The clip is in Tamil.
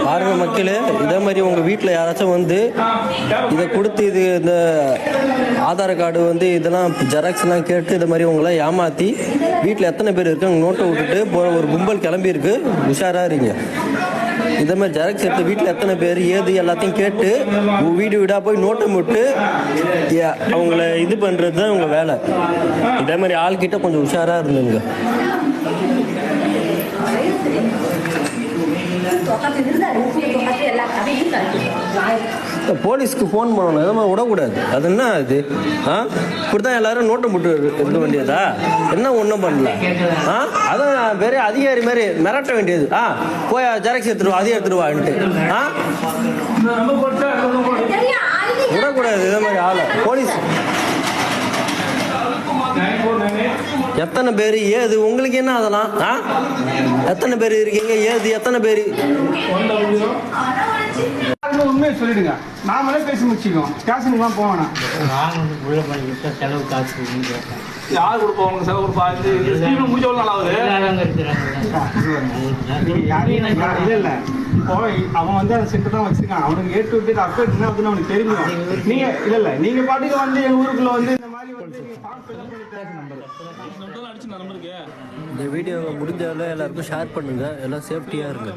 பாருங்க மக்களே, இதே மாதிரி உங்கள் வீட்டில் யாராச்சும் வந்து இதை கொடுத்து இது இந்த ஆதார் கார்டு வந்து இதெல்லாம் ஜெராக்ஸ்லாம் கேட்டு இது மாதிரி உங்களை ஏமாற்றி வீட்டில் எத்தனை பேர் இருக்காங்க நோட்டை விட்டுட்டு போகிற ஒரு கும்பல் கிளம்பியிருக்கு. உஷாராக இருங்க. இதே மாதிரி ஜெராக்ஸ் எடுத்து வீட்டில் எத்தனை பேர் ஏது எல்லாத்தையும் கேட்டு வீடு வீடாக போய் நோட்டை விட்டு அவங்கள இது பண்ணுறது தான் உங்கள் வேலை. இதே மாதிரி ஆள்கிட்ட கொஞ்சம் உஷாராக இருந்துங்க. போலீஸ்க்கு ஃபோன் பண்ணணும், எதுவுமே விடக்கூடாது. அது என்ன இது? இப்படிதான் எல்லாரும் நோட்டை போட்டு இருக்க வேண்டியதா? என்ன ஒன்றும் பண்ணல. அதான் வேற அதிகாரி மாதிரி மிரட்ட வேண்டியது. போய் ஜெராக்ஸ் எடுத்துருவா, அதையும் எடுத்துருவான்ட்டு விடக்கூடாது. இதே மாதிரி ஆளை போலீஸ் எத்தனை பேர் ஏது உங்களுக்கு என்ன அதெல்லாம்? எத்தனை பேர் இருக்கீங்க ஏது எத்தனை பேர்? உண்மையை சொல்லிடுங்க, நாமளே பேசி முடிச்சுக்கோம். ஸ்டேஷனுக்குலாம் போவேன். செலவு காசு யார் கொடுப்போம்? செலவு கொடுப்பா. முடிச்ச நல்லா இல்லை. அவன் வந்து அந்த செட்டு தான் வச்சிருக்கான். அவனுக்கு ஏற்று விட்டு அப்டேட் என்ன வந்து அவனுக்கு தெரியும். நீங்க இல்ல நீங்க பாட்டுக்கு வந்து எங்க ஊருக்குள்ள வந்து இந்த மாதிரி இந்த வீடியோவை முடிஞ்ச எல்லாருக்கும் ஷேர் பண்ணுங்க. எல்லாம் சேஃப்டியா இருங்க.